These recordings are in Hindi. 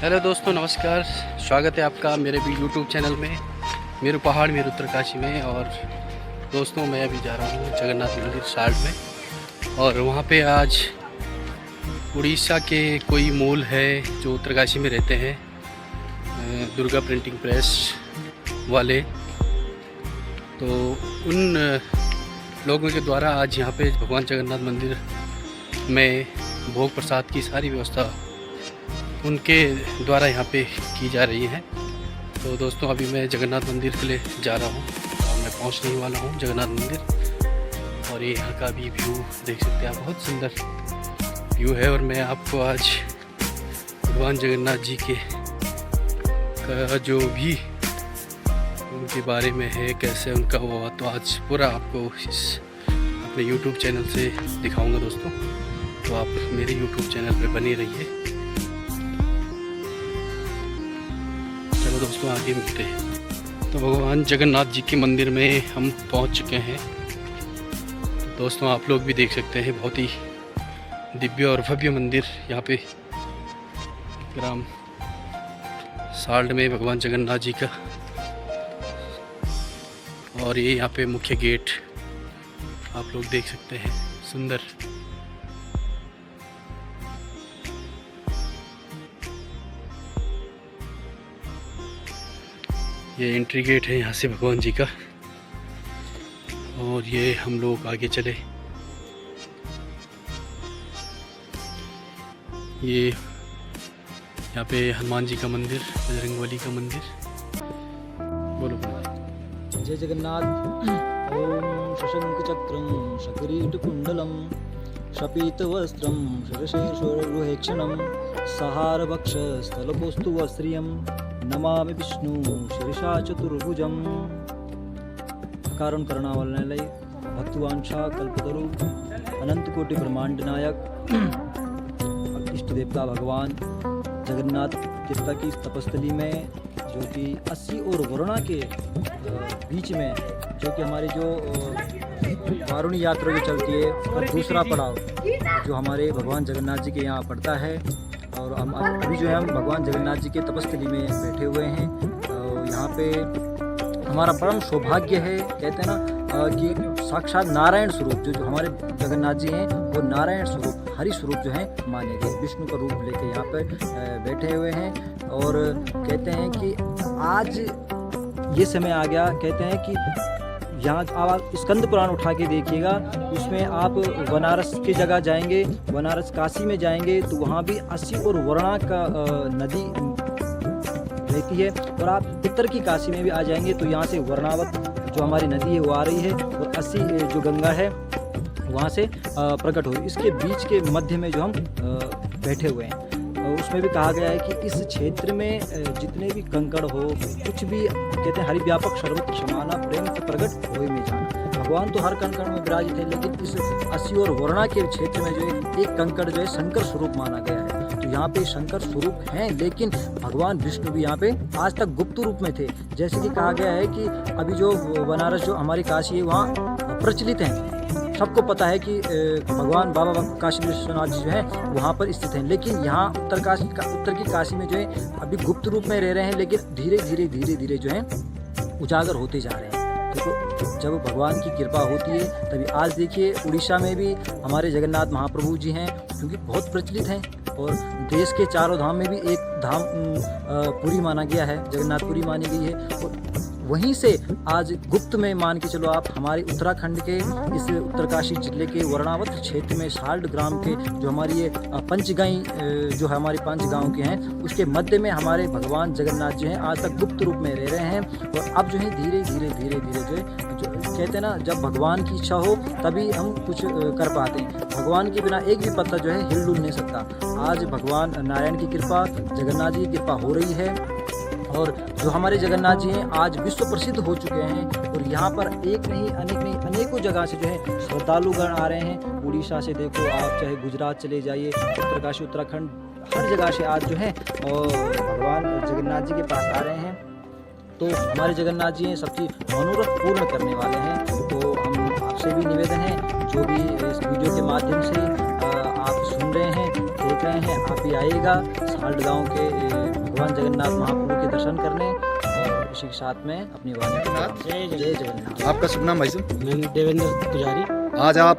हेलो दोस्तों, नमस्कार। स्वागत है आपका मेरे भी यूट्यूब चैनल में, मेरे पहाड़ मेरे उत्तरकाशी में। और दोस्तों, मैं अभी जा रहा हूँ जगन्नाथ मंदिर साल्ट में। और वहाँ पे आज उड़ीसा के कोई मूल है जो उत्तरकाशी में रहते हैं, दुर्गा प्रिंटिंग प्रेस वाले। तो उन लोगों के द्वारा आज यहाँ पे भगवान जगन्नाथ मंदिर में भोग प्रसाद की सारी व्यवस्था उनके द्वारा यहाँ पे की जा रही है। तो दोस्तों, अभी मैं जगन्नाथ मंदिर के लिए जा रहा हूँ और मैं पहुँचने ही वाला हूँ जगन्नाथ मंदिर। और ये यहाँ का भी व्यू देख सकते हैं आप, बहुत सुंदर व्यू है। और मैं आपको आज भगवान जगन्नाथ जी के का जो भी उनके बारे में है, कैसे उनका हुआ, तो आज पूरा आपको इस अपने YouTube चैनल से दिखाऊंगा दोस्तों। तो आप मेरे YouTube चैनल पे बने रहिए। चलो दोस्तों, आगे मिलते हैं। तो भगवान जगन्नाथ जी के मंदिर में हम पहुंच चुके हैं। दोस्तों, आप लोग भी देख सकते हैं, बहुत ही दिव्य और भव्य मंदिर यहाँ पे ग्राम साल्ट में भगवान जगन्नाथ जी का। और ये यहाँ पे मुख्य गेट आप लोग देख सकते हैं, सुंदर। ये एंट्री गेट है यहाँ से भगवान जी का। और ये हम लोग आगे चले, ये यहाँ पे हनुमान जी का मंदिर, बजरंगबली का मंदिर। बोलो बोलो। जय जगन्नाथ। ओम शशंखचक्रं शकिरीटकुण्डलं शपीतवस्त्रं शिरशेषोरुहेक्षणं सहारभक्षस्थलकौस्तुभश्रियं नमामि विष्णु शिरसा चतुर्भुजं। कारण करणावलय भक्तवांछा कल्पतरु अनंत कोटि ब्रह्मांड नायक इष्ट देवता भगवान जगन्नाथ देवता की तपस्थली में, जो कि 80 और वरुणा के बीच में, जो कि हमारी जो वारुणी यात्रा जो चलती है और दूसरा पड़ाव जो हमारे भगवान जगन्नाथ जी के यहाँ पड़ता है। और हम अभी जो है हम भगवान जगन्नाथ जी के तपस्थली में बैठे हुए हैं। यहाँ पे हमारा परम सौभाग्य है, कहते हैं ना कि साक्षात नारायण स्वरूप जो हमारे जगन्नाथ जी हैं, वो नारायण स्वरूप हरि स्वरूप जो है माने गए, विष्णु का रूप लेके यहाँ पर बैठे हुए हैं। और कहते हैं कि आज ये समय आ गया, कहते हैं कि यहाँ आप स्कंद पुराण उठा के देखिएगा, उसमें आप बनारस की जगह जाएंगे, बनारस काशी में जाएंगे, तो वहाँ भी 80 और वरुणा का नदी रहती है। और आप उत्तर की काशी में भी आ जाएंगे तो यहाँ से वर्णावत जो हमारी नदी है वो आ रही है, और 80 जो गंगा है वहाँ से प्रकट हो रही है। इसके बीच के मध्य में जो हम बैठे हुए हैं, उसमें भी कहा गया है कि इस क्षेत्र में जितने भी कंकड़ हो, कुछ भी, कहते हैं हरि व्यापक सर्वत्र समाना प्रेम से प्रकट होए में जाना। भगवान तो हर कंकड़ में विराजित है, लेकिन इस 80 और वरुणा के क्षेत्र में जो है एक कंकड़ जो है शंकर स्वरूप माना गया है। तो यहाँ पे शंकर स्वरूप हैं, लेकिन भगवान विष्णु भी यहाँ पे आज तक गुप्त रूप में थे। जैसे कि कहा गया है कि अभी जो बनारस जो हमारी काशी है वहाँ प्रचलित हैं, सबको पता है कि भगवान बाबा काशी विश्वनाथ जी जो है वहाँ पर स्थित हैं, लेकिन यहाँ उत्तर की काशी में जो है अभी गुप्त रूप में रह रहे हैं, लेकिन धीरे धीरे जो है उजागर होते जा रहे हैं। तो जब भगवान की कृपा होती है तभी आज देखिए उड़ीसा में भी हमारे जगन्नाथ महाप्रभु जी हैं, क्योंकि बहुत प्रचलित हैं। और देश के चारों धाम में भी एक धाम पुरी माना गया है, जगन्नाथपुरी मानी गई है। और वहीं से आज गुप्त में मान के चलो आप, हमारे उत्तराखंड के इस उत्तरकाशी जिले के वर्णावत क्षेत्र में साल्ट ग्राम के जो हमारी ये पंचगाई जो हमारे 5 गांव के हैं, उसके मध्य में हमारे भगवान जगन्नाथ जी हैं, आज तक गुप्त रूप में रह रहे हैं। और अब जो है धीरे धीरे जो है, जो कहते हैं ना, जब भगवान की इच्छा हो तभी हम कुछ कर पाते हैं। भगवान के बिना एक भी पत्ता जो है हिल डुल नहीं सकता। आज भगवान नारायण की कृपा, जगन्नाथ जी की कृपा हो रही है। और जो हमारे जगन्नाथ जी हैं आज विश्व प्रसिद्ध हो चुके हैं। और यहाँ पर एक नहीं अनेक नहीं अनेकों जगह से जो है श्रद्धालुगण आ रहे हैं। उड़ीसा से देखो आप, चाहे गुजरात चले जाइए, उत्तरकाशी, उत्तराखंड, हर जगह से आज जो है और भगवान जगन्नाथ जी के पास आ रहे हैं। तो हमारे जगन्नाथ जी हैं सबकी मनोरथ पूर्ण करने वाले हैं। तो हम आपसे भी निवेदन है, जो भी इस वीडियो के माध्यम से आप सुन रहे हैं, देख रहे हैं, आप भी आइएगा साल्ट गाँव के भगवान जगन्नाथ महाप्रभु के दर्शन करने और इसी के साथ में अपनी वाणी जय जगन्नाथ। आपका शुभ नाम भाई साहब? मैं देवेंद्र पुजारी। आज आप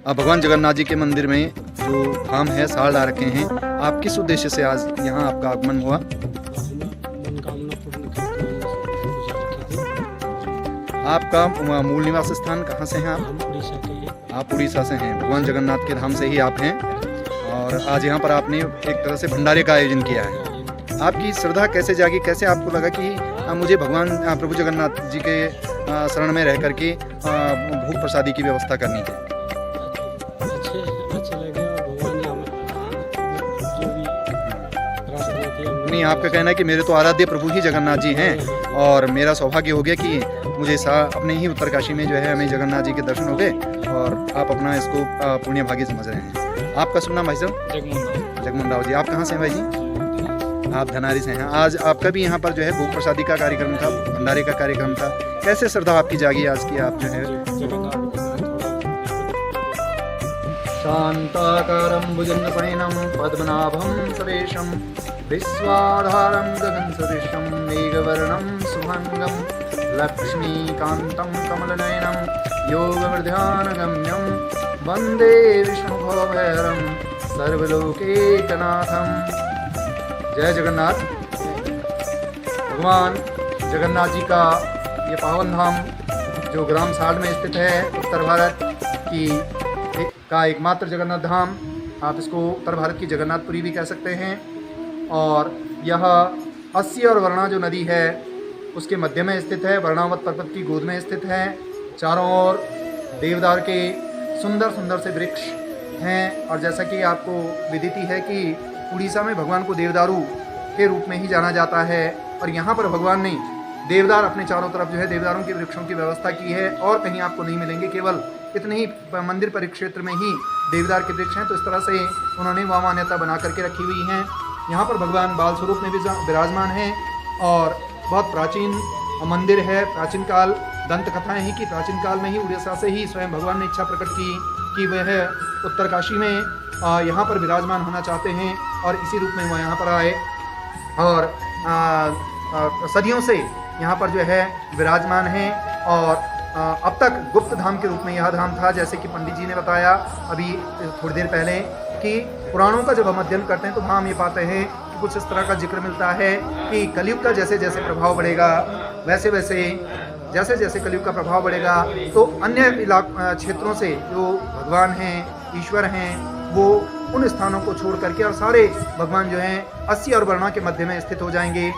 भगवान जगन्नाथ जी के मंदिर में जो धाम है साल ला रखे हैं, आप किस उद्देश्य से आज यहाँ आपका आगमन हुआ? मनोकामना पूर्ण करके आपका मूल निवास स्थान कहाँ से हैं आप? हम उड़ीसा के हैं। आप उड़ीसा से हैं, भगवान जगन्नाथ के धाम से ही आप हैं और आज यहाँ पर आपने एक तरह से भंडारे का आयोजन किया है। आपकी श्रद्धा कैसे जागी, कैसे आपको लगा कि मुझे भगवान प्रभु जगन्नाथ जी के शरण में रह करके भोग प्रसादी की व्यवस्था करनी है? अच्छे लगे और भगवान ने जो भी प्रार्थना की नहीं, आपका कहना है कि मेरे तो आराध्य प्रभु ही जगन्नाथ जी हैं और मेरा सौभाग्य हो गया कि मुझे अपने ही उत्तरकाशी में जो है हमें जगन्नाथ जी के दर्शन हो गए और आप अपना इसको पुण्य भाग्य समझ रहे हैं। आपका शुभ नाम भाई साहब? जगमोहन राव जी। आप कहाँ से हैं भाई जी? आप धनारी से हैं। आज आपका भी यहाँ पर जो है भोग प्रसादी का कार्यक्रम था, भंडारे का कार्यक्रम था। कैसे श्रद्धा आपकी जागी आज की आप जो है? शांताकारं भुजंगशयनं पद्मनाभं सुरेशं विश्वाधारं गगनसदृशं मेघवर्णं शुभांगं लक्ष्मीकान्तं कमलनयनं योगवर्ध्यानगम्यं वन्दे विष्णुभवभैरं सर्वलोकैकनाथम्। जय जगन्नाथ। भगवान जगन्नाथ जी का ये पावन धाम जो ग्राम साल्ट में स्थित है, उत्तर भारत का एकमात्र जगन्नाथ धाम, आप इसको उत्तर भारत की जगन्नाथपुरी भी कह सकते हैं। और यह अस्सी और वर्णा जो नदी है उसके मध्य में स्थित है, वर्णावत पर्वत की गोद में स्थित है। चारों ओर देवदार के सुंदर सुंदर से वृक्ष हैं और जैसा कि आपको विदित ही है कि उड़ीसा में भगवान को देवदारू के रूप में ही जाना जाता है और यहाँ पर भगवान ने देवदार अपने चारों तरफ जो है देवदारों के वृक्षों की व्यवस्था की है और कहीं आपको नहीं मिलेंगे, केवल इतने ही मंदिर परिक्षेत्र में ही देवदार के वृक्ष हैं। तो इस तरह से उन्होंने वहाँ मान्यता बना करके रखी हुई हैं। यहाँ पर भगवान बाल स्वरूप में भी विराजमान हैं और बहुत प्राचीन मंदिर है। प्राचीन काल दंत कथाएँ हैं कि प्राचीन काल में ही उड़ीसा से ही स्वयं भगवान ने इच्छा प्रकट की कि वह उत्तरकाशी में यहाँ पर विराजमान होना चाहते हैं और इसी रूप में वह यहाँ पर आए और सदियों से यहाँ पर जो है विराजमान हैं। और अब तक गुप्त धाम के रूप में यह धाम था, जैसे कि पंडित जी ने बताया अभी थोड़ी देर पहले कि पुराणों का जब हम अध्ययन करते हैं तो वहाँ हम ये पाते हैं कि कुछ इस तरह का जिक्र मिलता है कि कलयुग का जैसे जैसे प्रभाव बढ़ेगा वैसे वैसे जैसे जैसे कलयुग का प्रभाव बढ़ेगा तो अन्य क्षेत्रों से जो भगवान हैं, ईश्वर हैं, वो उन स्थानों को छोड़ करके और सारे भगवान जो हैं अस्सी और वर्णा के मध्य में स्थित हो जाएंगे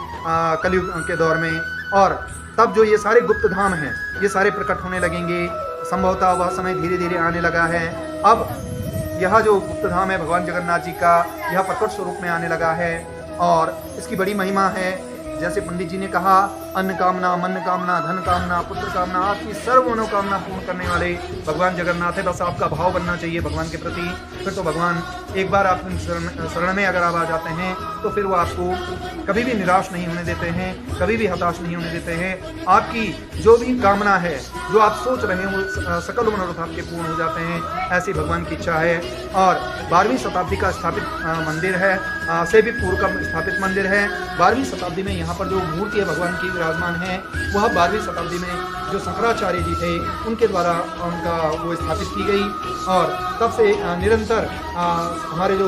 कलयुग के दौर में। और तब जो ये सारे गुप्त धाम हैं ये सारे प्रकट होने लगेंगे। संभवतः वह समय धीरे धीरे आने लगा है। अब यह जो गुप्त धाम है भगवान जगन्नाथ जी का, यह प्रकट स्वरूप में आने लगा है और इसकी बड़ी महिमा है। जैसे पंडित जी ने कहा, अन्न कामना, मन कामना, धन कामना, पुत्र कामना, आपकी सर्व मनोकामना पूर्ण करने वाले भगवान जगन्नाथ है। बस आपका भाव बनना चाहिए भगवान के प्रति, फिर तो भगवान एक बार आप शरण में अगर आप आ जाते हैं तो फिर वो आपको कभी भी निराश नहीं होने देते हैं, कभी भी हताश नहीं होने देते हैं। आपकी जो भी कामना है, जो आप सोच रहे हैं, वो सकल मनोरथ आपके पूर्ण हो जाते हैं। ऐसी भगवान की इच्छा है। और 12वीं शताब्दी का स्थापित मंदिर है, से भी पूर्व का स्थापित मंदिर है। 12वीं शताब्दी में यहाँ पर जो मूर्ति है भगवान की विराजमान है, वह 12वीं शताब्दी में जो शंकराचार्य जी थे उनके द्वारा उनका वो स्थापित की गई। और तब से निरंतर हमारे जो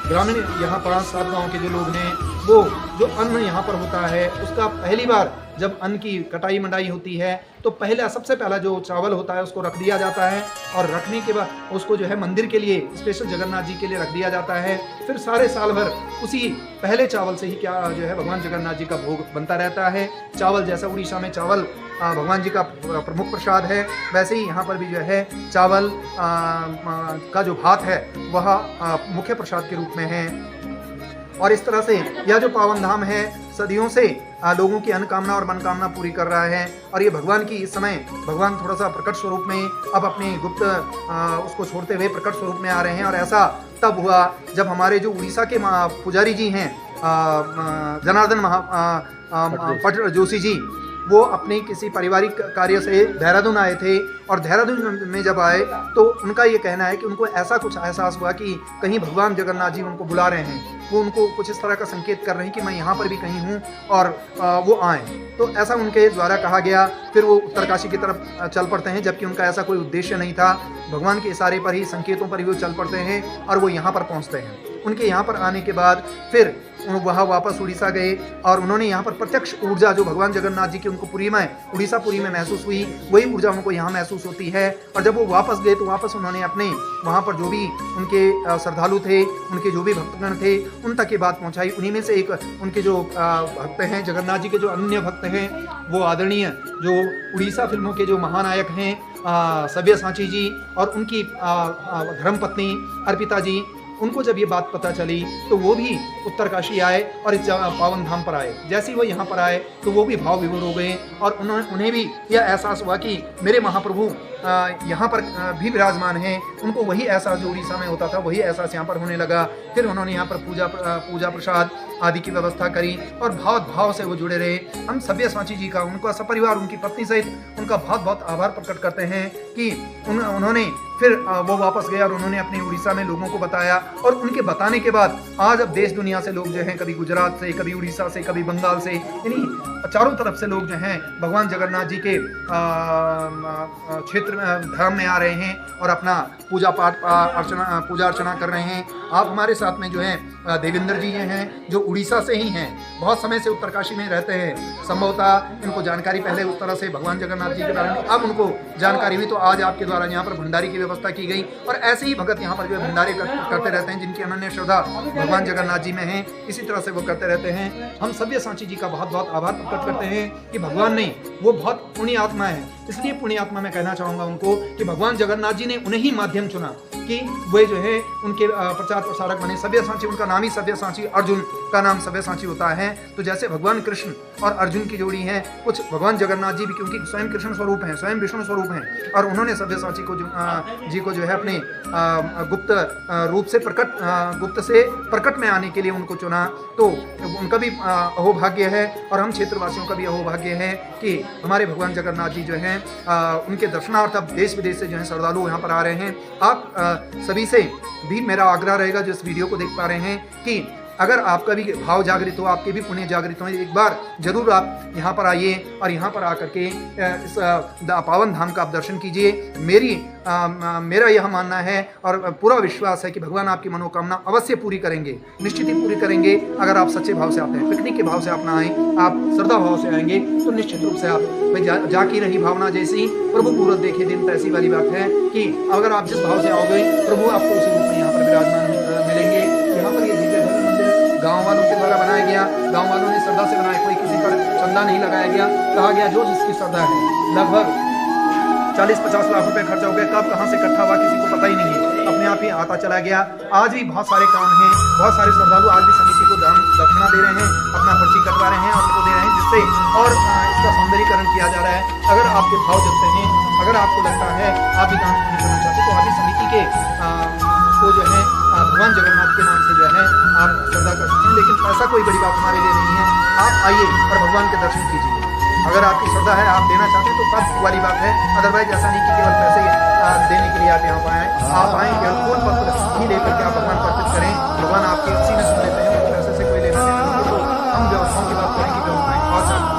ग्रामीण यहाँ 5-7 गाँव के जो लोग हैं, वो जो अन्न यहाँ पर होता है उसका पहली बार जब अन्न की कटाई मंडाई होती है तो सबसे पहला जो चावल होता है उसको रख दिया जाता है और रखने के बाद उसको जो है मंदिर के लिए स्पेशल जगन्नाथ जी के लिए रख दिया जाता है। फिर सारे साल भर उसी पहले चावल से ही क्या जो है भगवान जगन्नाथ जी का भोग बनता रहता है। चावल जैसा उड़ीसा में चावल भगवान जी का प्रमुख प्रसाद है, वैसे ही यहाँ पर भी जो है चावल का जो भात है वह मुख्य प्रसाद के रूप में है। और इस तरह से यह जो पावन धाम है सदियों से लोगों की अनकामना और मनकामना पूरी कर रहा है। और ये भगवान की इस समय भगवान थोड़ा सा प्रकट स्वरूप में अब अपने गुप्त उसको छोड़ते हुए प्रकट स्वरूप में आ रहे हैं। और ऐसा तब हुआ जब हमारे जो उड़ीसा के पुजारी जी हैं जनार्दन पट जोशी जी, वो अपने किसी पारिवारिक कार्य से देहरादून आए थे और देहरादून में जब आए तो उनका ये कहना है कि उनको ऐसा कुछ एहसास हुआ कि कहीं भगवान जगन्नाथ जी उनको बुला रहे हैं, वो उनको कुछ इस तरह का संकेत कर रहे हैं कि मैं यहाँ पर भी कहीं हूँ और वो आएँ। तो ऐसा उनके द्वारा कहा गया। फिर वो उत्तरकाशी की तरफ चल पड़ते हैं, जबकि उनका ऐसा कोई उद्देश्य नहीं था। भगवान के इशारे पर ही, संकेतों पर ही वो चल पड़ते हैं और वो यहाँ पर पहुँचते हैं। उनके यहाँ पर आने के बाद फिर वहाँ वापस उड़ीसा गए और उन्होंने यहाँ पर प्रत्यक्ष ऊर्जा जो भगवान जगन्नाथ जी की उनको पुरी में, उड़ीसा पुरी में महसूस हुई, वही ऊर्जा उनको यहाँ महसूस होती है। और जब वो वापस गए तो वापस उन्होंने अपने वहाँ पर जो भी उनके श्रद्धालु थे, उनके जो भी भक्तगण थे, उन तक ये बात पहुँचाई। उन्हीं में से एक उनके जो भक्त हैं, जगन्नाथ जी के जो अन्य भक्त हैं, वो आदरणीय जो उड़ीसा फिल्मों के जो महानायक हैं सब्यसाची जी और उनकी धर्मपत्नी अर्पिता जी, उनको जब ये बात पता चली तो वो भी उत्तरकाशी आए और इस पावन धाम पर आए। जैसे ही वो यहाँ पर आए तो वो भी भाव विभोर हो गए और उन्हें भी यह एहसास हुआ कि मेरे महाप्रभु यहाँ पर भी विराजमान हैं। उनको वही एहसास जो उड़ीसा में होता था, वही एहसास यहाँ पर होने लगा। फिर उन्होंने यहाँ पर पूजा प्रसाद आदि की व्यवस्था करी और भाव से वो जुड़े रहे। हम सब्यसाची जी का, उनका सपरिवार, उनकी पत्नी सहित उनका बहुत आभार प्रकट करते हैं कि उन्होंने फिर वो वापस गए और उन्होंने अपने उड़ीसा में लोगों को बताया। और उनके बताने के बाद आज अब देश दुनिया से लोग जो हैं, कभी गुजरात से, कभी उड़ीसा से, कभी बंगाल से, यानी चारों तरफ से लोग जो हैं भगवान जगन्नाथ जी के क्षेत्र धाम में आ रहे हैं और अपना पूजा अर्चना कर रहे हैं। आप हमारे साथ में जो हैं देवेंद्र जी हैं, जो उड़ीसा से ही हैं, बहुत समय से उत्तरकाशी में रहते हैं। संभवतः इनको जानकारी पहले उस तरह से भगवान जगन्नाथ जी के बारे में अब उनको जानकारी हुई, तो आज आपके द्वारा यहाँ पर भंडारी की व्यवस्था की गई। और ऐसे ही भगत यहाँ पर जो भंडारे करते रहते हैं, जिनकी अनन्य श्रद्धा भगवान जगन्नाथ जी में है, इसी तरह से वो करते रहते हैं। हम सब्यसाची जी का बहुत आभार प्रकट करते हैं कि भगवान ने, वो बहुत पुण्य आत्मा है, इसलिए पुण्य आत्मा मैं कहना चाहूँगा उनको कि भगवान जगन्नाथ जी ने उन्हें ही माध्यम चुना कि वे जो है उनके प्रचार प्रसारक बने। सब्यसाची, उनका नाम ही सब्यसाची, अर्जुन का नाम सब्यसाची होता है। तो जैसे भगवान कृष्ण और अर्जुन की जोड़ी है, कुछ भगवान जगन्नाथ जी भी, क्योंकि स्वयं कृष्ण स्वरूप हैं, स्वयं विष्णु स्वरूप हैं, और उन्होंने सब्यसाची को जी को जो है अपने गुप्त रूप से गुप्त से प्रकट में आने के लिए उनको चुना। तो उनका भी अहोभाग्य है और हम क्षेत्रवासियों का भी अहोभाग्य है कि हमारे भगवान जगन्नाथ जी जो हैं उनके दर्शनार्थ अब देश विदेश से जो है श्रद्धालु यहाँ पर आ रहे हैं। आप सभी से भी मेरा आग्रह रहेगा जो इस वीडियो को देख पा रहे हैं कि अगर आपका भी भाव जागृत हो, आपके भी पुण्य जागृत हो, एक बार जरूर आप यहाँ पर आइए और यहाँ पर आकर के इस पावन धाम का आप दर्शन कीजिए। मेरा यह मानना है और पूरा विश्वास है कि भगवान आपकी मनोकामना अवश्य पूरी करेंगे, निश्चित ही पूरी करेंगे। अगर आप सच्चे भाव से आते हैं, पिकनिक के भाव से आप ना आएँ, आप श्रद्धा भाव से आएंगे तो निश्चित रूप से आप भाई जाकी रही भावना जैसी प्रभु पूरत देखे दिन, ऐसी वाली बात है कि अगर आप जिस भाव से आओगे प्रभु आपको उसी रूप में यहाँ पर विराजमान मिलेंगे। यहाँ पर ये गांव वालों के द्वारा बनाया गया, गांव वालों ने श्रद्धा से बनाया, कोई किसी पर चंदा नहीं लगाया गया। कहा गया जो जिसकी श्रद्धा है, लगभग 40-50 लाख रुपए खर्चा हो गया। कब कहाँ से इकट्ठा हुआ किसी को पता ही नहीं है, अपने आप ही आता चला गया। आज भी बहुत सारे काम हैं, बहुत सारे श्रद्धालु आज भी समिति को दान दक्षिणा दे रहे हैं, अपना पर्ची कटवा रहे हैं और उनको दे रहे हैं, जिससे और इसका सौंदर्यीकरण किया जा रहा है। अगर आपके भाव जमते हैं, अगर आपको लगता है आप भी दान करना चाहते तो आदि समिति के को जो है भगवान जगन्नाथ के नाम से जो है आप श्रद्धा कर सकते हैं। लेकिन ऐसा कोई बड़ी बात हमारे लिए नहीं है, आप आइए और भगवान के दर्शन कीजिए। अगर आपकी श्रद्धा है, आप देना चाहते हैं तो तब वाली बात है, अदरवाइज ऐसा नहीं कि केवल पैसे देने के लिए आप यहाँ पर आएँ। आप आएँ केवल फूल पत्र ही लेकर के आप भगवान को अर्पित करें, भगवान आपकी उसी में सुन लेते हैं। पैसे से कोई लेना देना नहीं। तो हम व्यवस्थाओं की बात करेंगे, व्यवस्थाएं और सुविधा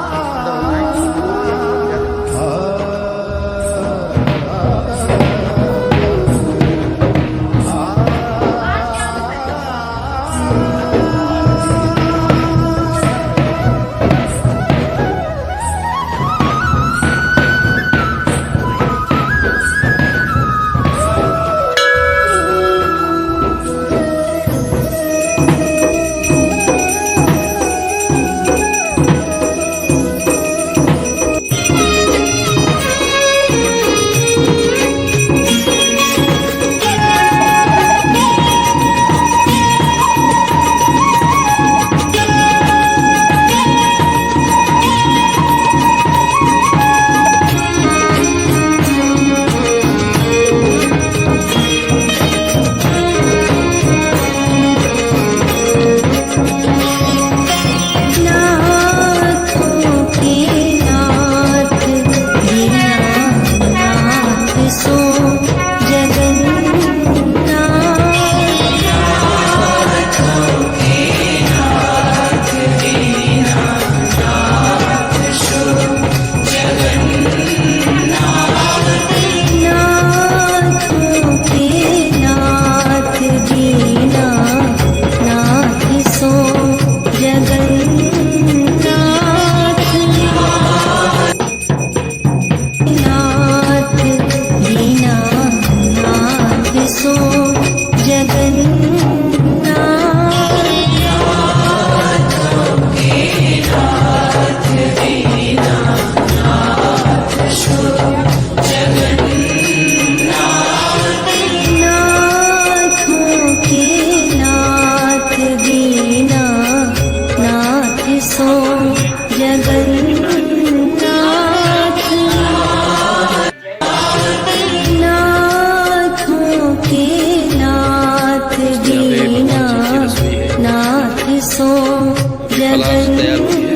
अभी फलाहार तैयार हो गई है।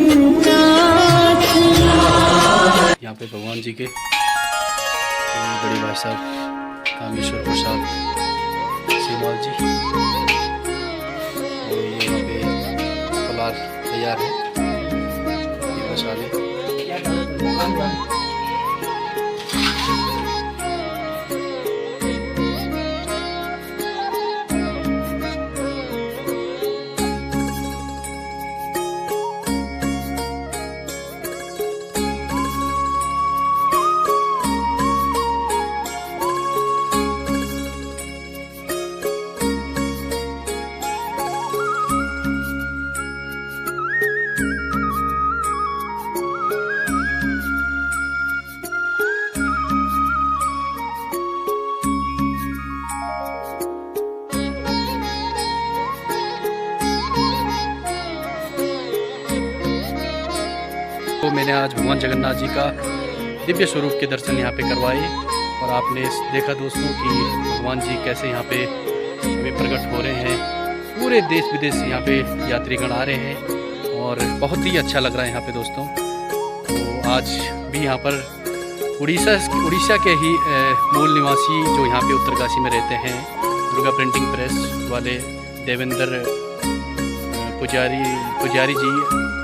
यहाँ पे भगवान जी के बड़े भाई साहब कामेश्वर प्रसाद सेवाल जी, और ये यहाँ पे फलाहार तैयार है, ये मसाले। तो मैंने आज भगवान जगन्नाथ जी का दिव्य स्वरूप के दर्शन यहाँ पे करवाए, और आपने देखा दोस्तों कि भगवान जी कैसे यहाँ पे अभी प्रकट हो रहे हैं। पूरे देश विदेश से यहाँ पे यात्रीगण आ रहे हैं और बहुत ही अच्छा लग रहा है यहाँ पे दोस्तों। तो आज भी यहाँ पर उड़ीसा के ही मूल निवासी जो यहाँ पे उत्तरकाशी में रहते हैं, दुर्गा प्रिंटिंग प्रेस वाले देवेंद्र पुजारी जी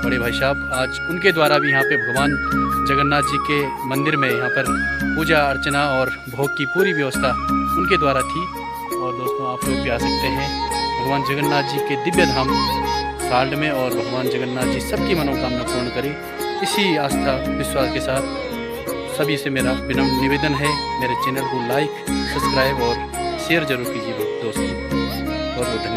बड़े भाई साहब, आज उनके द्वारा भी यहाँ पे भगवान जगन्नाथ जी के मंदिर में यहाँ पर पूजा अर्चना और भोग की पूरी व्यवस्था उनके द्वारा थी। और दोस्तों आप लोग भी आ सकते हैं भगवान जगन्नाथ जी के दिव्य धाम साल्ट में, और भगवान जगन्नाथ जी सबकी मनोकामना पूर्ण करें। इसी आस्था विश्वास के साथ सभी से मेरा विनम्र निवेदन है, मेरे चैनल को लाइक सब्सक्राइब और शेयर जरूर कीजिए दोस्तों। बहुत बहुत धन्यवाद।